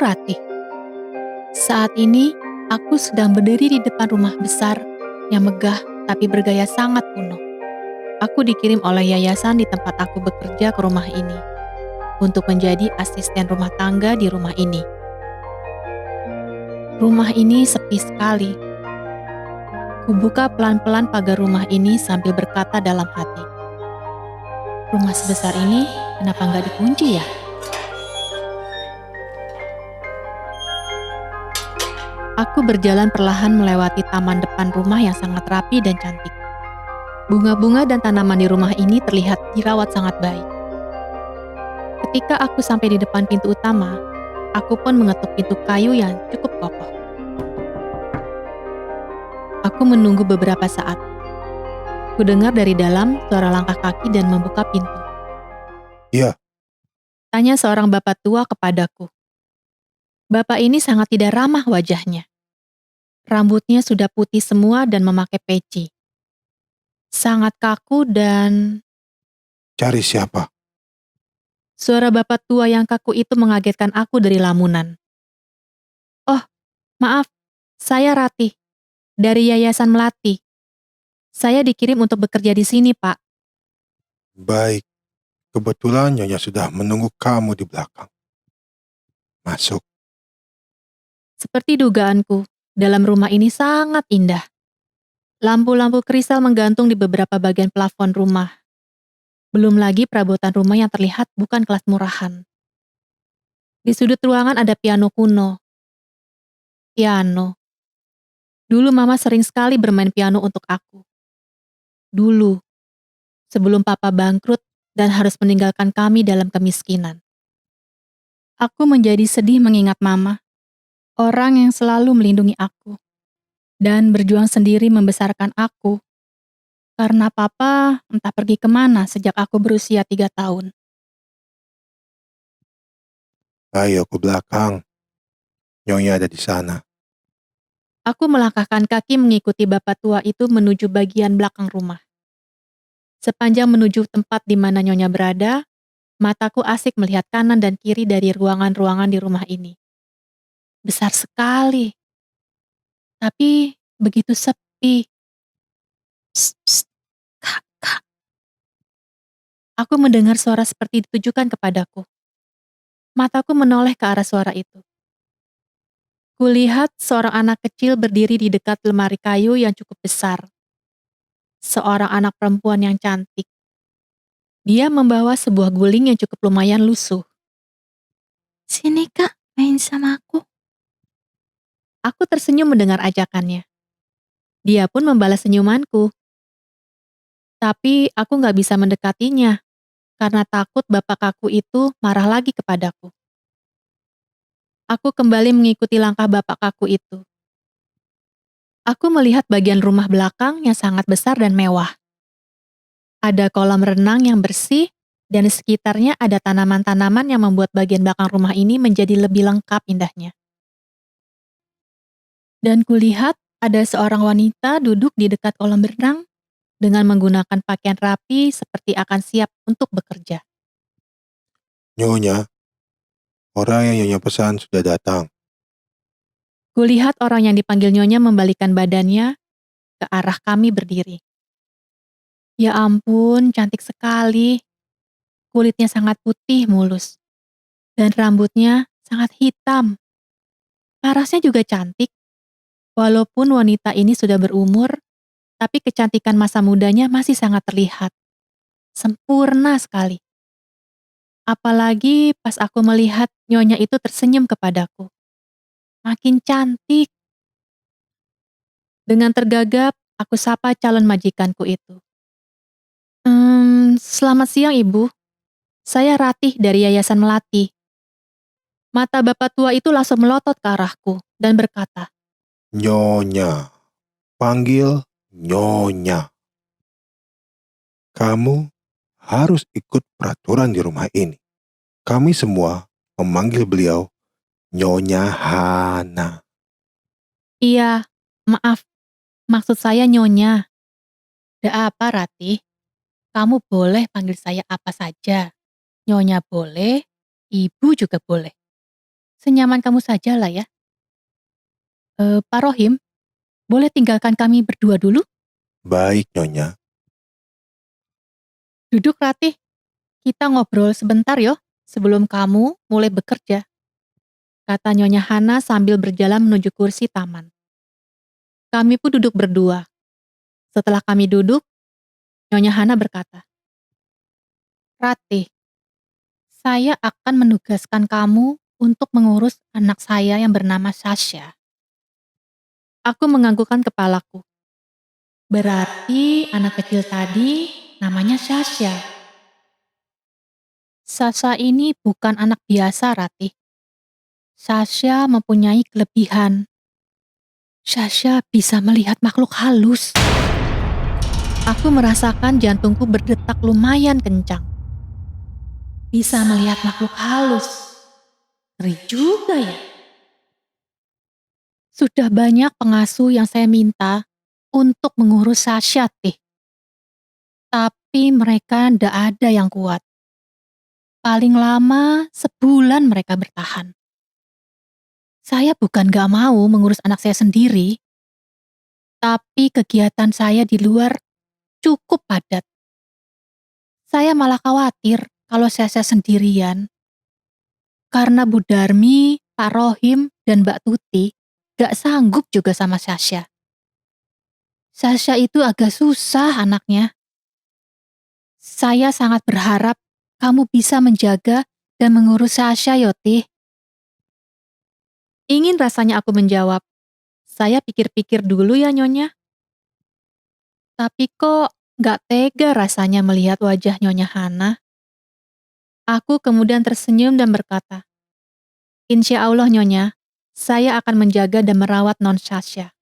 Ratih. Saat ini, aku sedang berdiri di depan rumah besar yang megah tapi bergaya sangat kuno. Aku dikirim oleh yayasan di tempat aku bekerja ke rumah ini untuk menjadi asisten rumah tangga di rumah ini. Rumah ini sepi sekali. Kubuka pelan-pelan pagar rumah ini sambil berkata dalam hati, rumah sebesar ini kenapa nggak dikunci ya? Aku berjalan perlahan melewati taman depan rumah yang sangat rapi dan cantik. Bunga-bunga dan tanaman di rumah ini terlihat dirawat sangat baik. Ketika aku sampai di depan pintu utama, aku pun mengetuk pintu kayu yang cukup kokoh. Aku menunggu beberapa saat. Kudengar dari dalam suara langkah kaki dan membuka pintu. Iya, Tanya seorang bapak tua kepadaku. Bapak ini sangat tidak ramah wajahnya. Rambutnya sudah putih semua dan memakai peci. Sangat kaku dan cari siapa? suara bapak tua yang kaku itu mengagetkan aku dari lamunan. Oh, maaf, saya Ratih, dari Yayasan Melati. Saya dikirim untuk bekerja di sini, Pak. Baik, kebetulan Nyonya sudah menunggu kamu di belakang. Masuk. Seperti dugaanku, dalam rumah ini sangat indah. Lampu-lampu kristal menggantung di beberapa bagian plafon rumah. Belum lagi perabotan rumah yang terlihat bukan kelas murahan. Di sudut ruangan ada piano kuno. Piano. Dulu Mama sering sekali bermain piano untuk aku. Dulu, sebelum Papa bangkrut dan harus meninggalkan kami dalam kemiskinan. Aku menjadi sedih mengingat Mama, orang yang selalu melindungi aku, dan berjuang sendiri membesarkan aku, karena Papa entah pergi kemana sejak aku berusia 3 tahun. Ayo ke belakang. Nyonya ada di sana. Aku melangkahkan kaki mengikuti bapak tua itu menuju bagian belakang rumah. Sepanjang menuju tempat di mana Nyonya berada, mataku asik melihat kanan dan kiri dari ruangan-ruangan di rumah ini. Besar sekali, tapi begitu sepi. Psst, psst, kak, kak. Aku mendengar suara seperti ditujukan kepadaku. Mataku menoleh ke arah suara itu. Kulihat seorang anak kecil berdiri di dekat lemari kayu yang cukup besar. Seorang anak perempuan yang cantik. Dia membawa sebuah guling yang cukup lumayan lusuh. Sini kak, main sama aku. Aku tersenyum mendengar ajakannya. Dia pun membalas senyumanku. Tapi aku gak bisa mendekatinya, karena takut bapak aku itu marah lagi kepadaku. Aku kembali mengikuti langkah bapak aku itu. Aku melihat bagian rumah belakang yang sangat besar dan mewah. Ada kolam renang yang bersih, dan di sekitarnya ada tanaman-tanaman yang membuat bagian belakang rumah ini menjadi lebih lengkap indahnya. Dan kulihat ada seorang wanita duduk di dekat kolam renang dengan menggunakan pakaian rapi seperti akan siap untuk bekerja. Nyonya, orang yang Nyonya pesan sudah datang. Kulihat orang yang dipanggil Nyonya membalikkan badannya ke arah kami berdiri. Ya ampun, cantik sekali. Kulitnya sangat putih mulus. Dan rambutnya sangat hitam. Parasnya juga cantik. Walaupun wanita ini sudah berumur, tapi kecantikan masa mudanya masih sangat terlihat. Sempurna sekali. Apalagi pas aku melihat Nyonya itu tersenyum kepadaku. Makin cantik. Dengan tergagap, aku sapa calon majikanku itu. Selamat siang Ibu. Saya Ratih dari Yayasan Melati. Mata bapak tua itu langsung melotot ke arahku dan berkata, Nyonya. Panggil Nyonya. Kamu harus ikut peraturan di rumah ini. Kami semua memanggil beliau Nyonya Hana. iya, maaf, maksud saya Nyonya. Ada apa Ratih? Kamu boleh panggil saya apa saja. Nyonya boleh, Ibu juga boleh. senyaman kamu saja lah ya. Pak Rohim, boleh tinggalkan kami berdua dulu? Baik, Nyonya. Duduk Ratih, kita ngobrol sebentar yo, sebelum kamu mulai bekerja, kata Nyonya Hana sambil berjalan menuju kursi taman. Kami pun duduk berdua. Setelah kami duduk, Nyonya Hana berkata, Ratih, saya akan menugaskan kamu untuk mengurus anak saya yang bernama Sasha. Aku menganggukkan kepalaku. Berarti anak kecil tadi namanya Sasha. Sasha ini bukan anak biasa, Ratih. Sasha mempunyai kelebihan. Sasha bisa melihat makhluk halus. Aku merasakan jantungku berdetak lumayan kencang. Bisa melihat makhluk halus. Ngeri juga ya. Sudah banyak pengasuh yang saya minta untuk mengurus Sasha, Tih. Tapi mereka ndak ada yang kuat. Paling lama sebulan mereka bertahan. Saya bukan gak mau mengurus anak saya sendiri, tapi kegiatan saya di luar cukup padat. Saya malah khawatir kalau saya sendirian. Karena Bu Darmi, Pak Rohim, dan Mbak Tuti gak sanggup juga sama Sasha. Sasha itu agak susah anaknya. Saya sangat berharap kamu bisa menjaga dan mengurus Sasha, Yoti. Ingin rasanya aku menjawab, saya pikir-pikir dulu ya Nyonya. Tapi kok gak tega rasanya melihat wajah Nyonya Hana. Aku kemudian tersenyum dan berkata, Insya Allah Nyonya, saya akan menjaga dan merawat Non Sasha.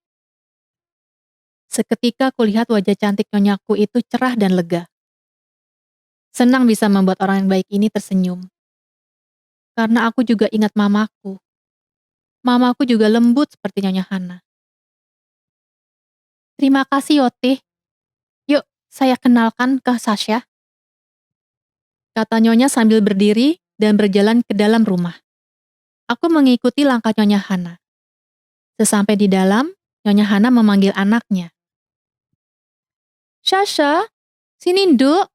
Seketika kulihat wajah cantik Nyonyaku itu cerah dan lega. Senang bisa membuat orang yang baik ini tersenyum. Karena aku juga ingat mamaku. Mamaku juga lembut seperti Nyonya Hana. Terima kasih Yoti. Yuk, saya kenalkan ke Sasha. Kata Nyonya sambil berdiri dan berjalan ke dalam rumah. Aku mengikuti langkah Nyonya Hana. Sesampai di dalam, Nyonya Hana memanggil anaknya. Sasha, sini nduk.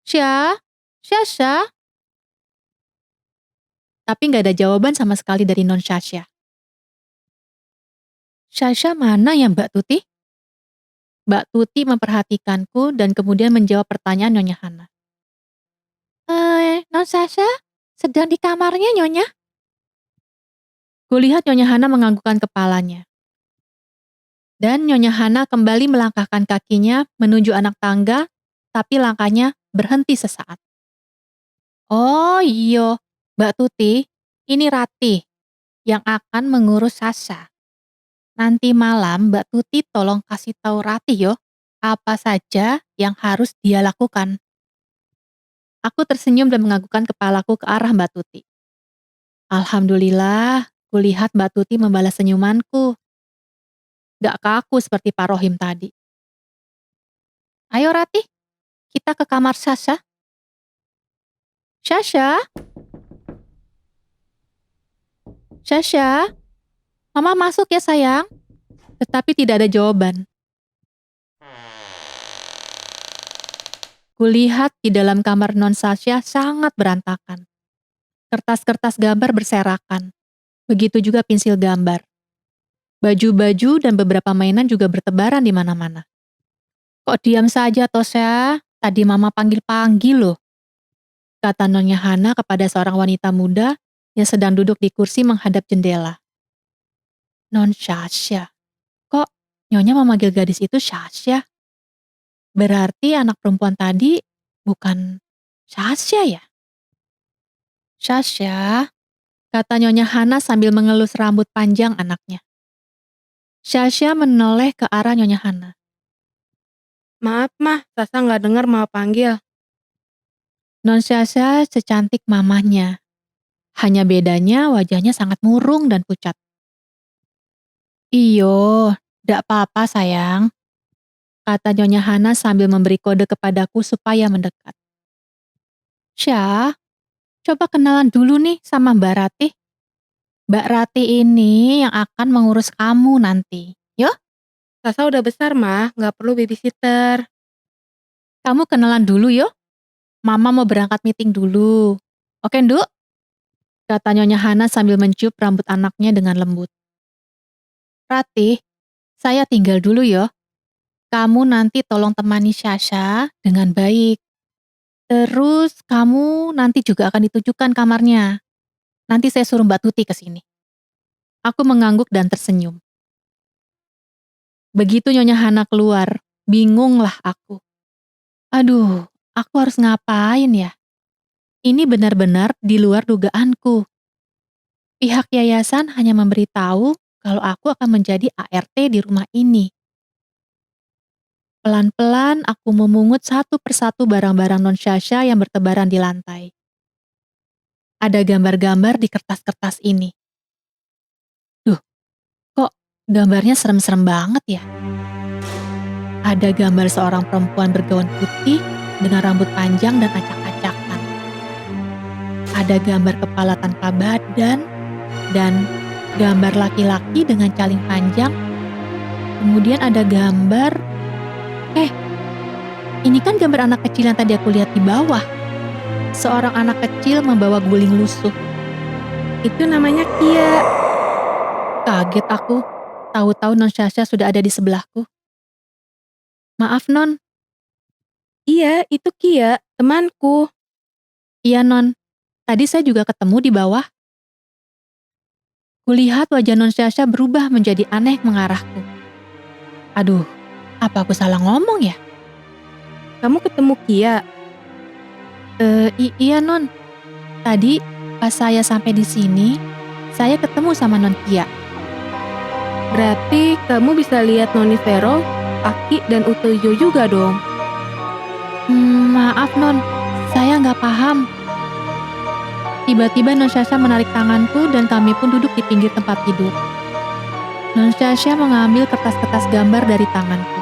Sasha. Tapi nggak ada jawaban sama sekali dari Non Sasha. Sasha mana ya Mbak Tuti? Mbak Tuti memperhatikanku dan kemudian menjawab pertanyaan Nyonya Hana. Non Sasha sedang di kamarnya Nyonya. Kulihat Nyonya Hana menganggukkan kepalanya. Dan Nyonya Hana kembali melangkahkan kakinya menuju anak tangga, tapi langkahnya berhenti sesaat. Oh iya, Mbak Tuti, ini Ratih yang akan mengurus Sasha. Nanti malam Mbak Tuti tolong kasih tahu Ratih yo, apa saja yang harus dia lakukan. Aku tersenyum dan menganggukkan kepalaku ke arah Mbak Tuti. Alhamdulillah, kulihat Mbak Tuti membalas senyumanku. Gak kaku seperti Pak Rohim tadi. Ayo Ratih, kita ke kamar Sasha. Sasha, Mama masuk ya sayang. Tetapi tidak ada jawaban. Kulihat di dalam kamar Non Sasha sangat berantakan. Kertas-kertas gambar berserakan. Begitu juga pensil gambar. Baju-baju dan beberapa mainan juga bertebaran di mana-mana. Kok diam saja Tosya? Tadi Mama panggil-panggil loh. Kata Nyonya Hana kepada seorang wanita muda yang sedang duduk di kursi menghadap jendela. Non Sasha. Kok Nyonya memanggil gadis itu Sasha? Berarti anak perempuan tadi bukan Sasha ya? Sasha, kata Nyonya Hana sambil mengelus rambut panjang anaknya. Sasha menoleh ke arah Nyonya Hana. Maaf mah, Sasha nggak dengar mau panggil. Non Sasha secantik mamahnya. Hanya bedanya wajahnya sangat murung dan pucat. Iyo, ndak apa-apa sayang. Kata Nyonya Hana sambil memberi kode kepadaku supaya mendekat. Syah, coba kenalan dulu nih sama Mbak Ratih. Mbak Rati ini yang akan mengurus kamu nanti. Yo, Sasa udah besar, mah, nggak perlu babysitter. kamu kenalan dulu yo. Mama mau berangkat meeting dulu. Oke, Nduk? Kata Nyonya Hana sambil mencium rambut anaknya dengan lembut. Ratih, saya tinggal dulu yo. Kamu nanti tolong temani Syasha dengan baik. Terus kamu nanti juga akan ditunjukkan kamarnya. Nanti saya suruh Mbak Tuti ke sini. Aku mengangguk dan tersenyum. Begitu Nyonya Hana keluar, bingunglah aku. Aduh, aku harus ngapain ya? Ini benar-benar di luar dugaanku. Pihak yayasan hanya memberitahu kalau aku akan menjadi ART di rumah ini. Pelan-pelan aku memungut satu persatu barang-barang non Syasha yang bertebaran di lantai. Ada gambar-gambar di kertas-kertas ini. Duh, kok gambarnya serem-serem banget ya? Ada gambar seorang perempuan bergaun putih dengan rambut panjang dan acak-acakan. Ada gambar kepala tanpa badan dan gambar laki-laki dengan caling panjang. Kemudian ada gambar... ini kan gambar anak kecil yang tadi aku lihat di bawah. Seorang anak kecil membawa guling lusuh. Itu namanya Kia. Kaget aku, tahu-tahu Non Syasha sudah ada di sebelahku. Maaf Non. Iya, itu Kia, temanku. Iya Non, tadi saya juga ketemu di bawah. Kulihat wajah Non Syasha berubah menjadi aneh mengarahku. Aduh, apa aku salah ngomong ya? Kamu ketemu Kia? Iya Non. Tadi pas saya sampai di sini, saya ketemu sama Non Kia. Berarti kamu bisa lihat Noni Vero, Aki, dan Utoyo juga dong. Maaf Non, saya nggak paham. Tiba-tiba Non Syasha menarik tanganku dan kami pun duduk di pinggir tempat tidur. Non Syasha mengambil kertas-kertas gambar dari tanganku.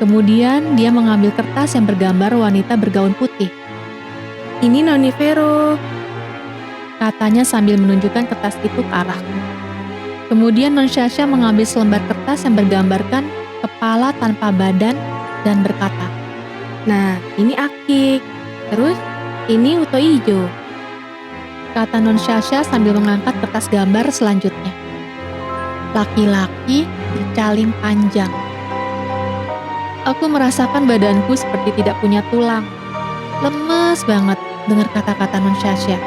Kemudian dia mengambil kertas yang bergambar wanita bergaun putih. Ini Noni Vero. Katanya sambil menunjukkan kertas itu ke arahku. Kemudian Non Syasha mengambil selembar kertas yang bergambarkan kepala tanpa badan dan berkata, Nah, ini Aki. Terus, ini Utoijo. kata Non Syasha sambil mengangkat kertas gambar selanjutnya. Laki-laki bercaling panjang. Aku merasakan badanku seperti tidak punya tulang. Lemes banget dengar kata-kata Non Syasha.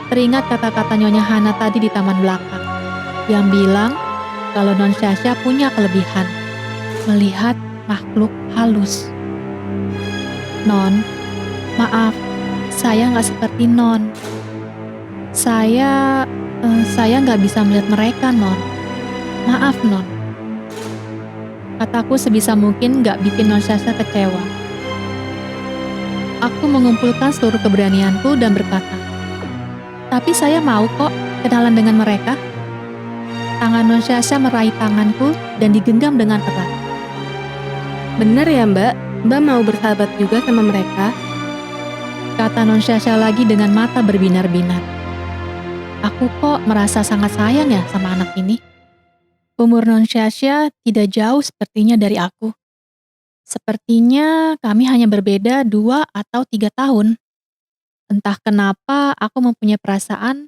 Teringat kata-kata Nyonya Hana tadi di taman belakang, yang bilang kalau Non Syasha punya kelebihan, melihat makhluk halus. Non, maaf, saya nggak seperti Non. Saya nggak bisa melihat mereka, Non. Maaf, Non. Kataku sebisa mungkin nggak bikin Non Syasha kecewa. Aku mengumpulkan seluruh keberanianku dan berkata, tapi saya mau kok kenalan dengan mereka. Tangan Non Syasha meraih tanganku dan digenggam dengan erat. Bener ya Mbak? Mbak mau bersahabat juga sama mereka? Kata Non Syasha lagi dengan mata berbinar-binar. Aku kok merasa sangat sayang ya sama anak ini. Umur Non Syasha tidak jauh sepertinya dari aku. Sepertinya kami hanya berbeda 2 atau 3 tahun. Entah kenapa aku mempunyai perasaan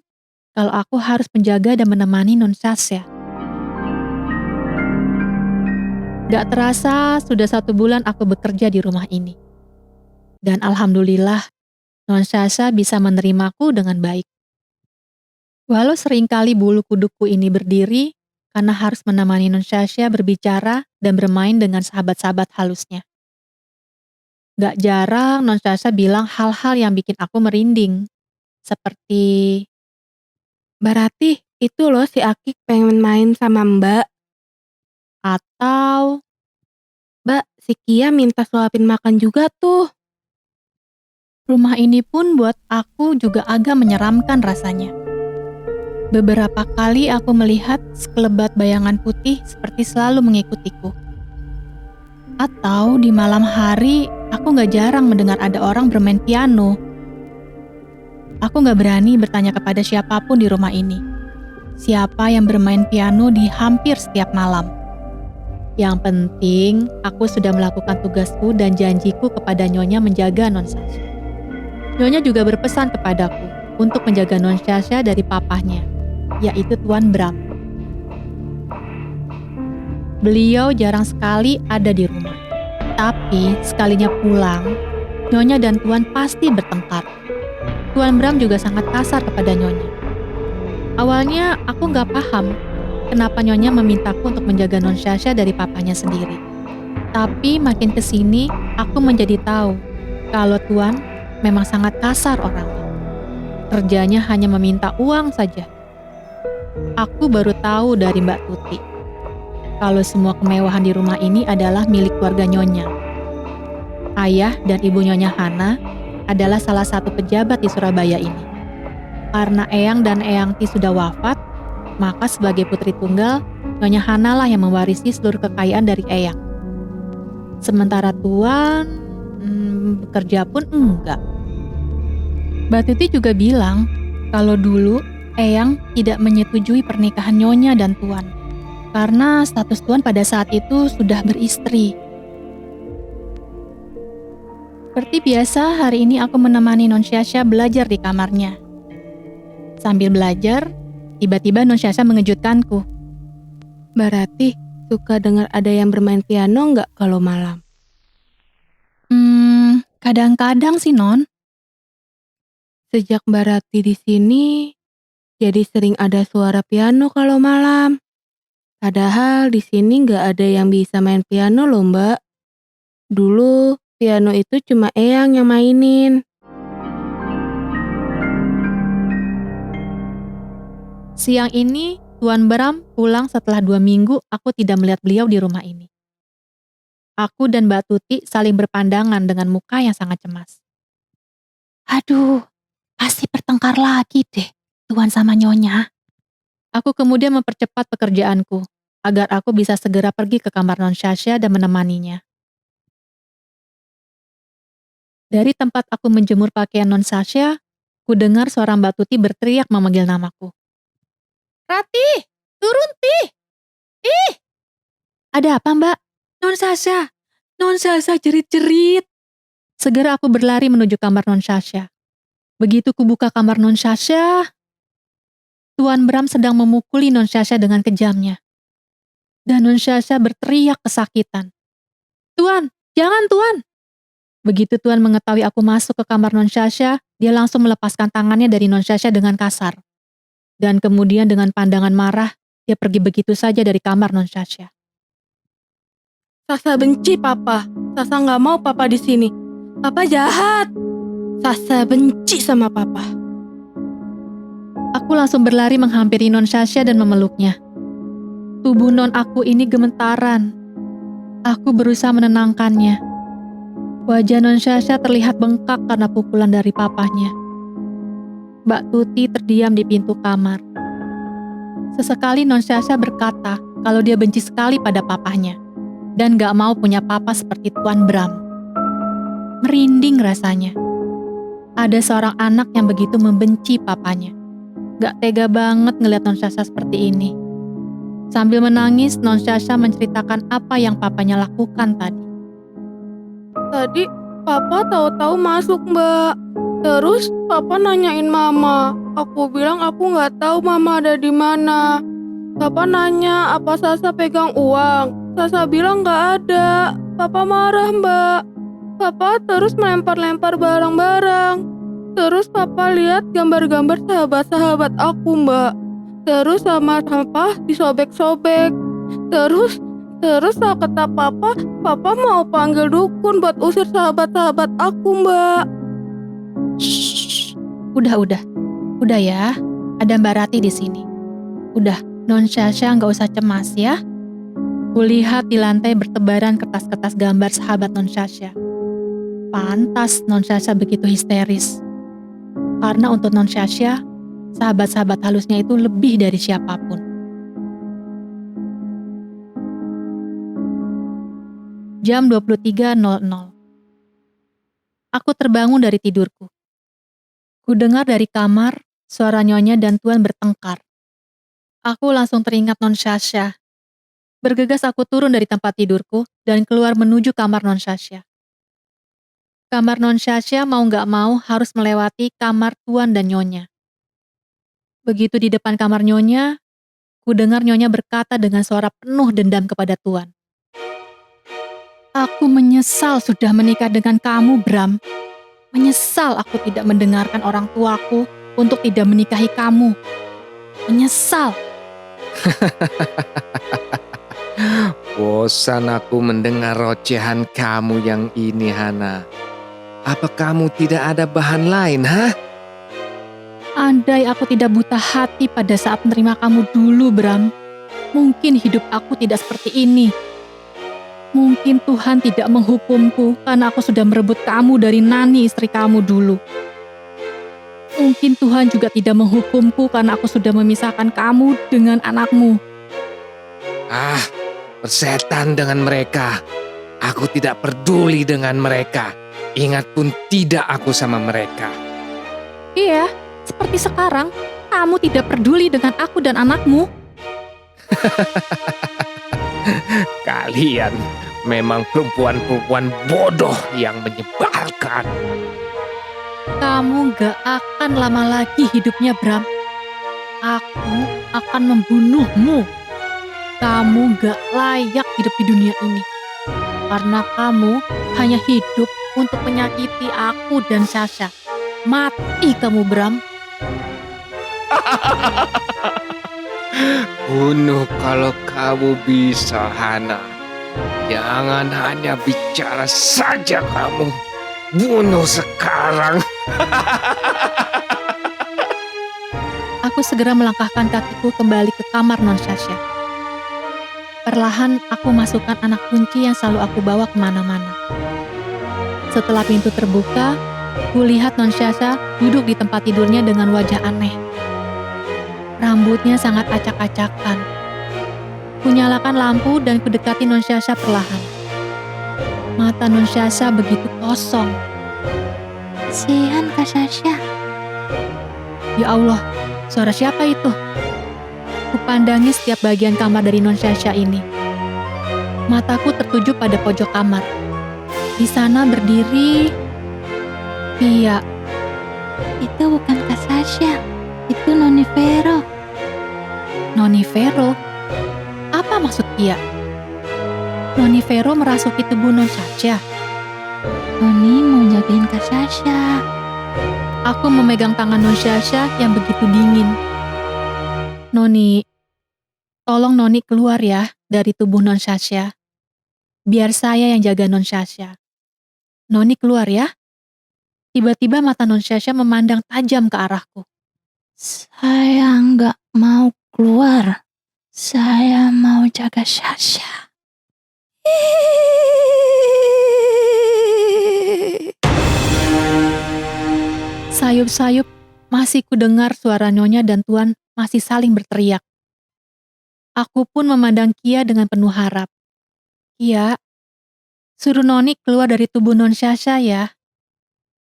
kalau aku harus menjaga dan menemani Non Syasha. Gak terasa sudah 1 bulan aku bekerja di rumah ini. Dan alhamdulillah Non Syasha bisa menerimaku dengan baik. Walau seringkali bulu kudukku ini berdiri karena harus menemani Non Syasha berbicara dan bermain dengan sahabat-sahabat halusnya. Gak jarang Non Syasha bilang hal-hal yang bikin aku merinding. Seperti, Berarti itu loh si Aki pengen main sama Mbak. atau, Mbak, si Kia minta suapin makan juga tuh. rumah ini pun buat aku juga agak menyeramkan rasanya. Beberapa kali aku melihat sekelebat bayangan putih seperti selalu mengikutiku. Atau di malam hari, aku gak jarang mendengar ada orang bermain piano. Aku gak berani bertanya kepada siapapun di rumah ini. Siapa yang bermain piano di hampir setiap malam. Yang penting, aku sudah melakukan tugasku dan janjiku kepada Nyonya menjaga Non Sasha. Nyonya juga berpesan kepadaku untuk menjaga Non Sasha dari papahnya, yaitu Tuan Bram. Beliau jarang sekali ada di rumah. Tapi sekalinya pulang, Nyonya dan Tuan pasti bertengkar. Tuan Bram juga sangat kasar kepada Nyonya. Awalnya aku gak paham kenapa Nyonya memintaku untuk menjaga Non Sasha dari papanya sendiri. Tapi makin kesini, aku menjadi tahu kalau Tuan memang sangat kasar orangnya. Kerjanya hanya meminta uang saja. Aku baru tahu dari Mbak Tuti kalau semua kemewahan di rumah ini adalah milik keluarga Nyonya. Ayah dan ibu Nyonya Hana adalah salah satu pejabat di Surabaya ini. Karena Eyang dan Eyangti sudah wafat, maka sebagai putri tunggal, Nyonya Hana lah yang mewarisi seluruh kekayaan dari Eyang. Sementara Tuan, bekerja pun enggak. Mbak Tuti juga bilang kalau dulu Eyang tidak menyetujui pernikahan Nyonya dan Tuan. Karena status Tuan pada saat itu sudah beristri. Seperti biasa, hari ini aku menemani Non Sasha belajar di kamarnya. Sambil belajar, tiba-tiba Non Sasha mengejutkanku. Mbak Ratih suka dengar ada yang bermain piano nggak kalau malam? Kadang-kadang sih Non. Sejak Mbak Ratih di sini, jadi sering ada suara piano kalau malam. Padahal di sini nggak ada yang bisa main piano loh Mbak. Dulu piano itu cuma Eyang yang mainin. Siang ini, Tuan Bram pulang setelah 2 minggu aku tidak melihat beliau di rumah ini. Aku dan Mbak Tuti saling berpandangan dengan muka yang sangat cemas. Aduh, pasti bertengkar lagi deh, Tuan sama Nyonya. Aku kemudian mempercepat pekerjaanku, agar aku bisa segera pergi ke kamar Non Sasha dan menemaninya. Dari tempat aku menjemur pakaian Non Sasha, ku dengar suara Mbak Tuti berteriak memanggil namaku. Ratih, turun Tih! Ih! Ada apa Mbak? Non Sasha jerit-jerit. Segera aku berlari menuju kamar Non Sasha. Begitu ku buka kamar Non Sasha, Tuan Bram sedang memukuli Non Sasha dengan kejamnya. Dan Non Sasha berteriak kesakitan. Tuan, jangan Tuan! Begitu Tuan mengetahui aku masuk ke kamar Non Sasha, dia langsung melepaskan tangannya dari Non Sasha dengan kasar. Dan kemudian dengan pandangan marah, dia pergi begitu saja dari kamar Non Sasha. Sasa benci Papa. Sasa nggak mau Papa di sini. Papa jahat. Sasa benci sama Papa. Aku langsung berlari menghampiri Non Sasha dan memeluknya. Tubuh Non aku ini gemetaran. Aku berusaha menenangkannya. Wajah Non Sasha terlihat bengkak karena pukulan dari papahnya. Mbak Tuti terdiam di pintu kamar. Sesekali Non Sasha berkata kalau dia benci sekali pada papahnya dan gak mau punya papa seperti Tuan Bram. Merinding rasanya. Ada seorang anak yang begitu membenci papanya. Gak tega banget ngeliat Non Sasha seperti ini. Sambil menangis, Non Sasha menceritakan apa yang papanya lakukan tadi. Tadi Papa tahu-tahu masuk Mbak. Terus Papa nanyain Mama. Aku bilang aku nggak tahu Mama ada di mana. Papa nanya apa Sasa pegang uang. Sasa bilang nggak ada. Papa marah Mbak. Papa terus melempar-lempar barang-barang. Terus Papa lihat gambar-gambar sahabat-sahabat aku Mbak. Terus sama sampah disobek-sobek. Terus kata Papa mau panggil dukun buat usir sahabat-sahabat aku Mbak. Shh, udah ya. Ada Mbak Rati di sini. Udah, Non Sasha nggak usah cemas ya. Kulihat di lantai bertebaran kertas-kertas gambar sahabat Non Sasha. Pantas Non Sasha begitu histeris. Karena untuk Non Sasha, sahabat-sahabat halusnya itu lebih dari siapapun. Jam 23.00. Aku terbangun dari tidurku. Kudengar dari kamar suara Nyonya dan Tuan bertengkar. Aku langsung teringat Non Sasha. Bergegas aku turun dari tempat tidurku dan keluar menuju kamar Non Sasha. Kamar Non Sasha mau gak mau harus melewati kamar Tuan dan Nyonya. Begitu di depan kamar Nyonya, kudengar Nyonya berkata dengan suara penuh dendam kepada Tuan. Aku menyesal sudah menikah dengan kamu, Bram. Menyesal aku tidak mendengarkan orang tuaku untuk tidak menikahi kamu. Menyesal. Bosan aku mendengar ocehan kamu yang ini, Hana. Apa kamu tidak ada bahan lain, ha? Andai aku tidak buta hati pada saat menerima kamu dulu, Bram. Mungkin hidup aku tidak seperti ini. Mungkin Tuhan tidak menghukumku karena aku sudah merebut kamu dari Nani istri kamu dulu. Mungkin Tuhan juga tidak menghukumku karena aku sudah memisahkan kamu dengan anakmu. Ah, persetan dengan mereka. Aku tidak peduli dengan mereka. Ingat pun tidak aku sama mereka. Iya, seperti sekarang, kamu tidak peduli dengan aku dan anakmu. Kalian memang perempuan-perempuan bodoh yang menyebalkan. Kamu gak akan lama lagi hidupnya, Bram. Aku akan membunuhmu. Kamu gak layak hidup di dunia ini. Karena kamu hanya hidup untuk menyakiti aku dan Sasha. Mati kamu, Bram. Bunuh kalau kamu bisa, Hana. Jangan hanya bicara saja kamu. Bunuh sekarang. Aku segera melangkahkan kakiku kembali ke kamar Non Sasha. Perlahan aku masukkan anak kunci yang selalu aku bawa kemana-mana. Setelah pintu terbuka, kulihat Non Sasha duduk di tempat tidurnya dengan wajah aneh. Rambutnya sangat acak-acakan. Kunyalakan lampu dan kudekati Non Sasha perlahan. Mata Non Sasha begitu kosong. Kasihan Kak Sasha. Ya Allah, suara siapa itu? Kupandangi setiap bagian kamar dari Non Sasha ini. Mataku tertuju pada pojok kamar. Di sana berdiri Pia. Itu bukan Kak Sasha, itu Noni Vero. Noni Vero? Apa maksud Pia? Noni Vero merasuki tubuh Non Sasha. Noni mau jagain Kak Sasha. Aku memegang tangan Non Sasha yang begitu dingin. Noni, tolong Noni keluar ya dari tubuh Non Sasha. Biar saya yang jaga Non Sasha. Noni keluar ya. Tiba-tiba mata Non Sasha memandang tajam ke arahku. Saya nggak mau keluar. Saya mau jaga Sasha. Sayup-sayup masih kudengar suara Nyonya dan Tuan masih saling berteriak. Aku pun memandang Kia dengan penuh harap. Kia, suruh Noni keluar dari tubuh Non Sasha ya.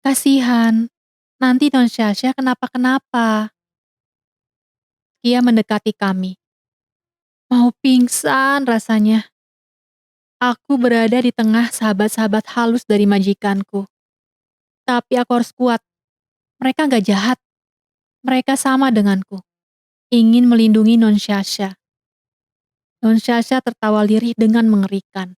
Kasihan, nanti Non Sasha kenapa-kenapa. Kia mendekati kami. Mau pingsan rasanya. Aku berada di tengah sahabat-sahabat halus dari majikanku. Tapi aku harus kuat. Mereka gak jahat. Mereka sama denganku. Ingin melindungi Non Sasha. Non Sasha tertawa lirih dengan mengerikan.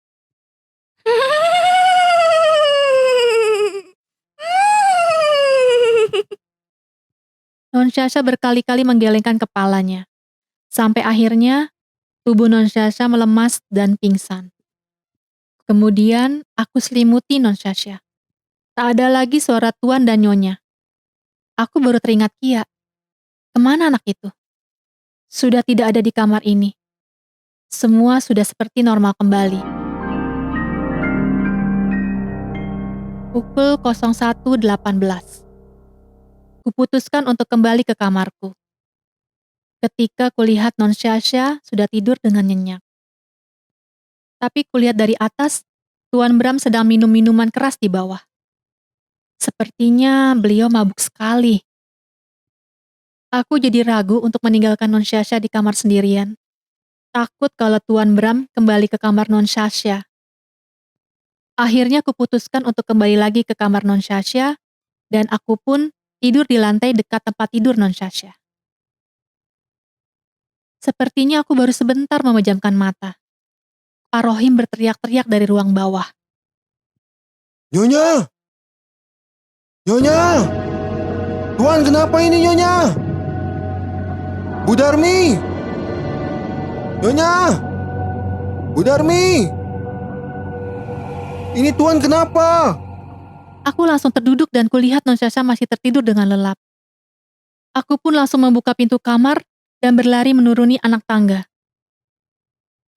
Non Sasha berkali-kali menggelengkan kepalanya. Sampai akhirnya, tubuh Non Sasha melemas dan pingsan. Kemudian, aku selimuti Non Sasha. Tak ada lagi suara Tuan dan Nyonya. Aku baru teringat Kia. Kemana anak itu? Sudah tidak ada di kamar ini. Semua sudah seperti normal kembali. Pukul 01.18. Kuputuskan untuk kembali ke kamarku. Ketika kulihat Non Sasha sudah tidur dengan nyenyak. Tapi kulihat dari atas, Tuan Bram sedang minum minuman keras di bawah. Sepertinya beliau mabuk sekali Aku jadi ragu untuk meninggalkan Non Syasha di kamar sendirian. Takut kalau Tuan Bram kembali ke kamar Non Syasha. Akhirnya kuputuskan untuk kembali lagi ke kamar Non Syasha, dan aku pun tidur di lantai dekat tempat tidur Non Syasha. Sepertinya aku baru sebentar memejamkan mata. Pak Rohim berteriak-teriak dari ruang bawah. Nyonya! Nyonya! Tuan, kenapa ini Nyonya? Bu Darmi! Nyonya! Bu Darmi! Ini Tuan kenapa? Aku langsung terduduk dan kulihat Non Syasha masih tertidur dengan lelap. Aku pun langsung membuka pintu kamar dan berlari menuruni anak tangga.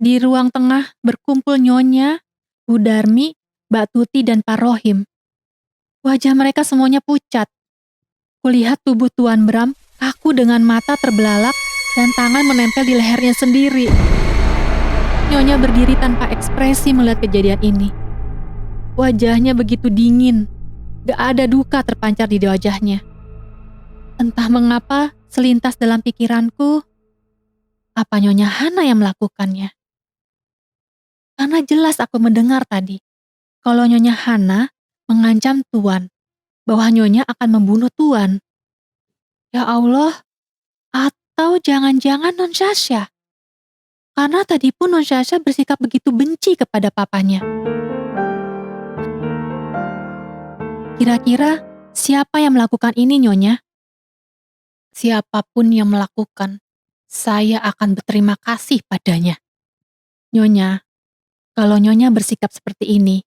Di ruang tengah berkumpul Nyonya, Bu Darmi, Mbak Tuti, dan Pak Rohim. Wajah mereka semuanya pucat. Kulihat tubuh Tuan Bram kaku dengan mata terbelalak dan tangan menempel di lehernya sendiri. Nyonya berdiri tanpa ekspresi melihat kejadian ini. Wajahnya begitu dingin, gak ada duka terpancar di wajahnya. Entah mengapa selintas dalam pikiranku, apa Nyonya Hana yang melakukannya? Karena jelas aku mendengar tadi, kalau Nyonya Hana mengancam Tuan, bahwa Nyonya akan membunuh Tuan. Ya Allah, atau jangan-jangan Non Syasha? Karena tadi pun Non Syasha bersikap begitu benci kepada papanya. Kira-kira siapa yang melakukan ini, Nyonya? Siapapun yang melakukan, saya akan berterima kasih padanya. Nyonya, kalau Nyonya bersikap seperti ini,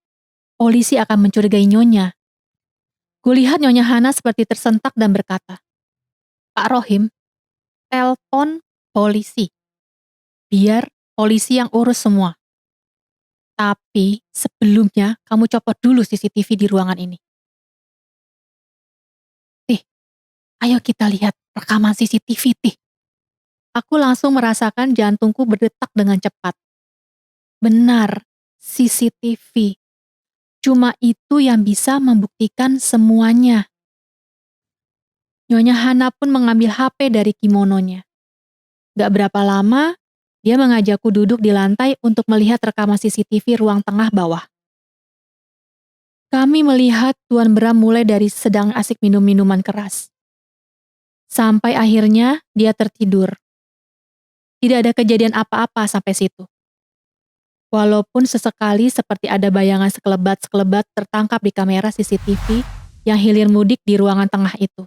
polisi akan mencurigai Nyonya. Kulihat Nyonya Hana seperti tersentak dan berkata, Pak Rohim, telepon polisi. Biar polisi yang urus semua. Tapi sebelumnya kamu copot dulu CCTV di ruangan ini. Tih, ayo kita lihat rekaman CCTV, Tih. Aku langsung merasakan jantungku berdetak dengan cepat. Benar, CCTV. Cuma itu yang bisa membuktikan semuanya. Nyonya Hana pun mengambil HP dari kimononya. Gak berapa lama, dia mengajakku duduk di lantai untuk melihat rekaman CCTV ruang tengah bawah. Kami melihat Tuan Bram mulai dari sedang asik minum minuman keras. Sampai akhirnya dia tertidur. Tidak ada kejadian apa-apa sampai situ. Walaupun sesekali seperti ada bayangan sekelebat-sekelebat tertangkap di kamera CCTV yang hilir mudik di ruangan tengah itu.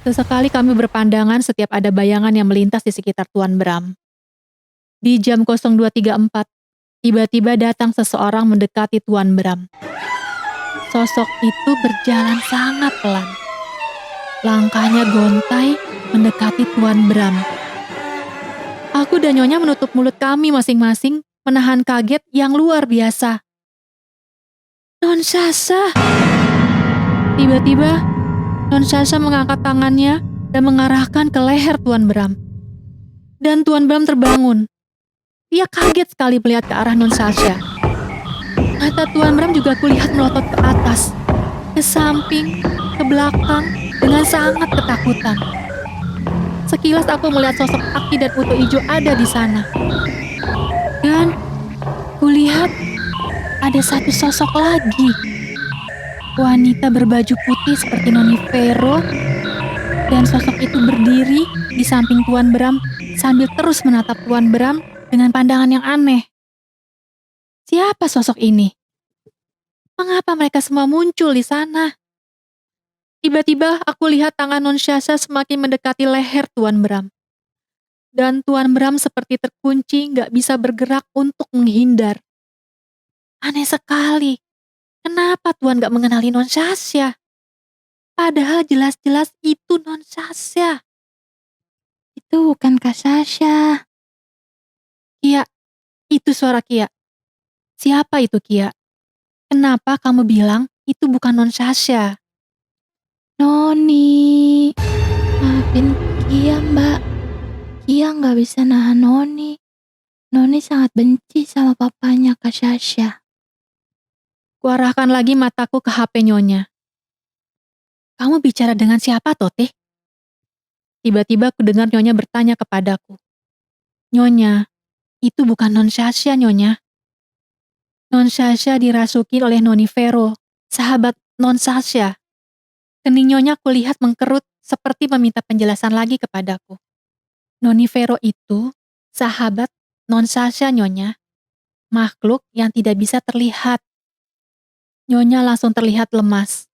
Sesekali kami berpandangan setiap ada bayangan yang melintas di sekitar Tuan Bram. Di jam 02.34, tiba-tiba datang seseorang mendekati Tuan Bram. Sosok itu berjalan sangat pelan. Langkahnya gontai mendekati Tuan Bram. Aku dan Nyonya menutup mulut kami masing-masing, menahan kaget yang luar biasa. Non Syasha! Tiba-tiba, Non Syasha mengangkat tangannya dan mengarahkan ke leher Tuan Bram. Dan Tuan Bram terbangun. Dia kaget sekali melihat ke arah Non Syasha. Mata Tuan Bram juga kulihat melotot ke atas, ke samping, ke belakang, dengan sangat ketakutan. Sekilas aku melihat sosok Aki dan Uto Ijo ada di sana. Dan kulihat ada satu sosok lagi. Wanita berbaju putih seperti Noni Vero, dan sosok itu berdiri di samping Tuan Bram sambil terus menatap Tuan Bram dengan pandangan yang aneh. Siapa sosok ini? Mengapa mereka semua muncul di sana? Tiba-tiba aku lihat tangan Non Syasha semakin mendekati leher Tuan Bram. Dan Tuan Bram seperti terkunci gak bisa bergerak untuk menghindar. Aneh sekali. Kenapa Tuan gak mengenali Non Syasha? Padahal jelas-jelas itu Non Syasha. Itu bukan Kak Syasha. Kia, itu suara Kia. Siapa itu Kia? Kenapa kamu bilang itu bukan Non Syasha? Noni, maafin Kia Mbak. Kia gak bisa nahan Noni. Noni sangat benci sama papanya Kak Syasha. Kuarahkan lagi mataku ke HP Nyonya. Kamu bicara dengan siapa, Toteh? Tiba-tiba ku dengar Nyonya bertanya kepadaku. Nyonya, itu bukan Non Sasha, Nyonya. Non Sasha dirasuki oleh Noni Vero, sahabat Non Sasha. Kening Nyonya kulihat mengkerut seperti meminta penjelasan lagi kepadaku. Noni Vero itu sahabat Non Sasha, Nyonya. Makhluk yang tidak bisa terlihat. Nyonya langsung terlihat lemas.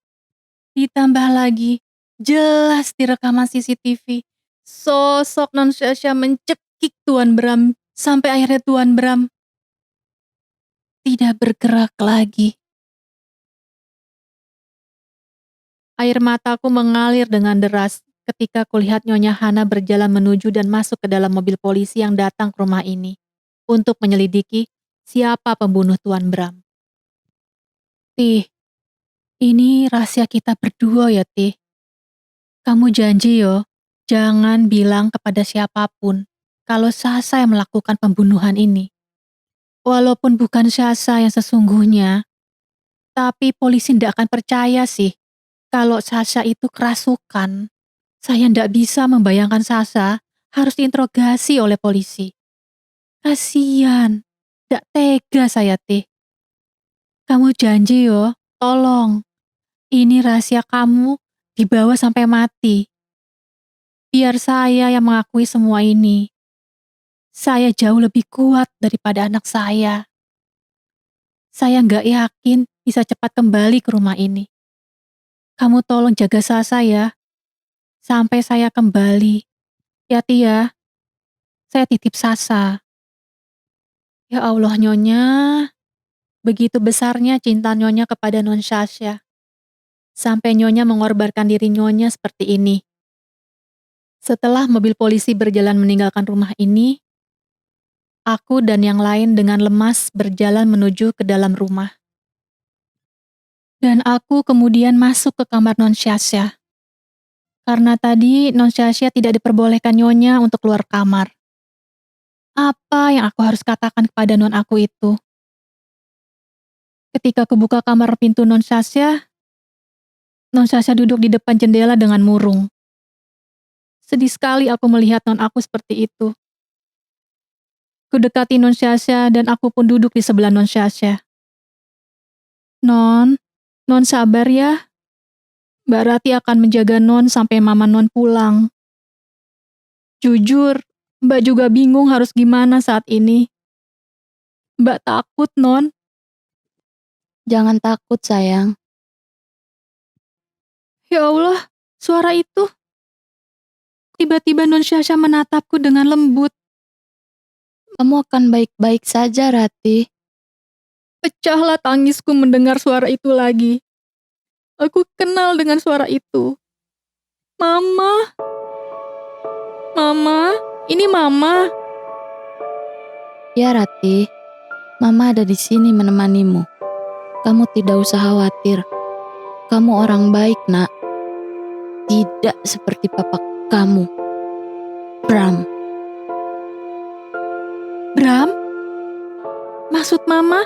Ditambah lagi, jelas di rekaman CCTV, sosok Non Sasha mencekik Tuan Bram sampai akhirnya Tuan Bram tidak bergerak lagi. Air mataku mengalir dengan deras ketika kulihat Nyonya Hana berjalan menuju dan masuk ke dalam mobil polisi yang datang ke rumah ini untuk menyelidiki siapa pembunuh Tuan Bram. Tih, ini rahasia kita berdua ya, Tih. Kamu janji yo, jangan bilang kepada siapapun kalau Sasa yang melakukan pembunuhan ini. Walaupun bukan Sasa yang sesungguhnya, tapi polisi tidak akan percaya sih kalau Sasa itu kerasukan. Saya tidak bisa membayangkan Sasa harus diinterogasi oleh polisi. Kasian, tidak tega saya, Tih. Kamu janji yo, tolong. Ini rahasia kamu dibawa sampai mati. Biar saya yang mengakui semua ini. Saya jauh lebih kuat daripada anak saya. Saya nggak yakin bisa cepat kembali ke rumah ini. Kamu tolong jaga Sasa ya. Sampai saya kembali. Ya, Tia. Saya titip Sasa. Ya Allah, Nyonya. Begitu besarnya cinta Nyonya kepada Non Sasha. Sampai Nyonya mengorbankan diri Nyonya seperti ini. Setelah mobil polisi berjalan meninggalkan rumah ini, aku dan yang lain dengan lemas berjalan menuju ke dalam rumah. Dan aku kemudian masuk ke kamar Non Sasha. Karena tadi Non Sasha tidak diperbolehkan Nyonya untuk keluar kamar. Apa yang aku harus katakan kepada non aku itu? Ketika aku buka kamar pintu Non Sasha duduk di depan jendela dengan murung. Sedih sekali aku melihat non aku seperti itu. Kudekati Non Sasha dan aku pun duduk di sebelah Non Sasha. Non sabar ya. Mbak Rati akan menjaga Non sampai Mama Non pulang. Jujur, Mbak juga bingung harus gimana saat ini. Mbak takut, Non. Jangan takut, sayang. Ya Allah, suara itu. Tiba-tiba Non Sasha menatapku dengan lembut. Kamu akan baik-baik saja, Rati. Pecahlah tangisku mendengar suara itu lagi. Aku kenal dengan suara itu. Mama. Mama, ini Mama. Ya, Rati. Mama ada di sini menemanimu. Kamu tidak usah khawatir. Kamu orang baik, Nak. Tidak seperti papa kamu, Bram. Bram? Maksud Mama?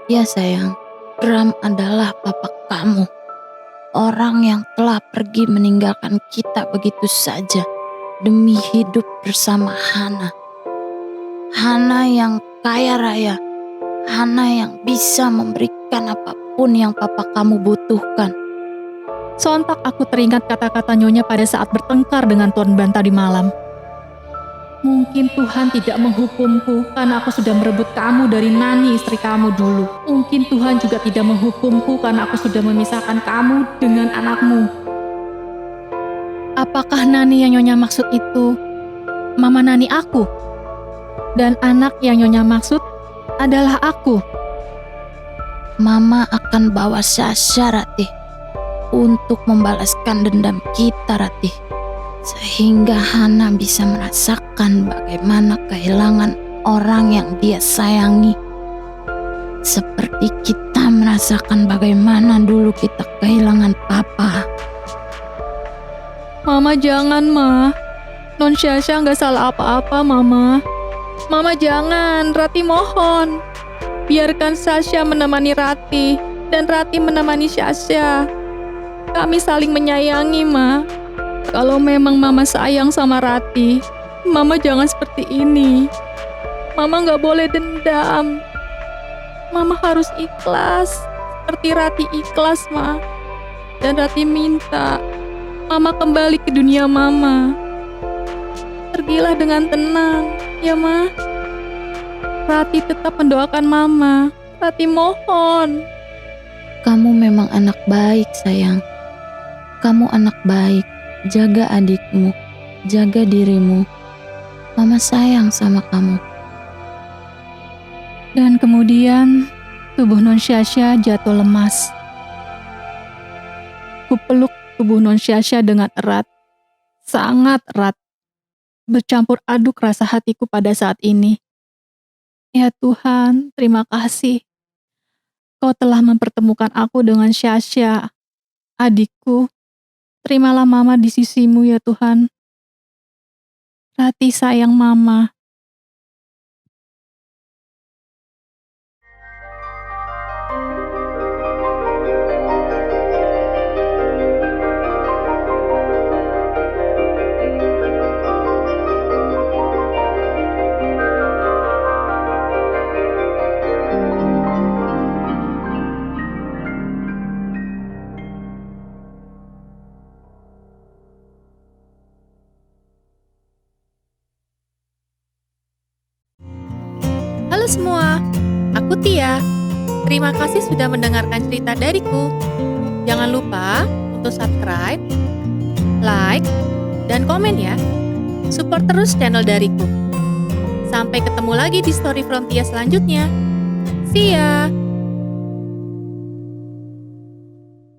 Ya, sayang. Bram adalah papa kamu. Orang yang telah pergi meninggalkan kita begitu saja demi hidup bersama Hana. Hana yang kaya raya. Hana yang bisa memberikan apapun yang papa kamu butuhkan. Sontak aku teringat kata-kata Nyonya pada saat bertengkar dengan Tuan Ban tadi malam. Mungkin Tuhan tidak menghukumku karena aku sudah merebut kamu dari Nani istri kamu dulu. Mungkin Tuhan juga tidak menghukumku karena aku sudah memisahkan kamu dengan anakmu. Apakah Nani yang Nyonya maksud itu Mama Nani aku? Dan anak yang Nyonya maksud adalah aku? Mama akan bawa Sasha, Ratih, untuk membalaskan dendam kita, Ratih. Sehingga Hana bisa merasakan bagaimana kehilangan orang yang dia sayangi. Seperti kita merasakan bagaimana dulu kita kehilangan papa. Mama jangan, Ma. Non Sasha nggak salah apa-apa, Mama. Mama jangan, Rati mohon. Biarkan Sasha menemani Rati, dan Rati menemani Sasha. Kami saling menyayangi, Ma. Kalau memang Mama sayang sama Rati, Mama jangan seperti ini. Mama nggak boleh dendam. Mama harus ikhlas, seperti Rati ikhlas, Ma. Dan Rati minta Mama kembali ke dunia Mama. Pergilah dengan tenang, ya Ma. Rati tetap mendoakan Mama. Rati mohon. Kamu memang anak baik, sayang. Kamu anak baik. Jaga adikmu, jaga dirimu. Mama sayang sama kamu. Dan kemudian tubuh Non Syasha jatuh lemas. Kupeluk tubuh Non Syasha dengan erat, sangat erat. Bercampur aduk rasa hatiku pada saat ini. Ya Tuhan, terima kasih. Kau telah mempertemukan aku dengan Syasha, adikku. Terimalah Mama di sisimu ya Tuhan. Rati sayang Mama. Halo semua, aku Tia. Terima kasih sudah mendengarkan cerita dariku. Jangan lupa untuk subscribe, like, dan komen ya. Support terus channel dariku. Sampai ketemu lagi di Story from Tia selanjutnya. See ya!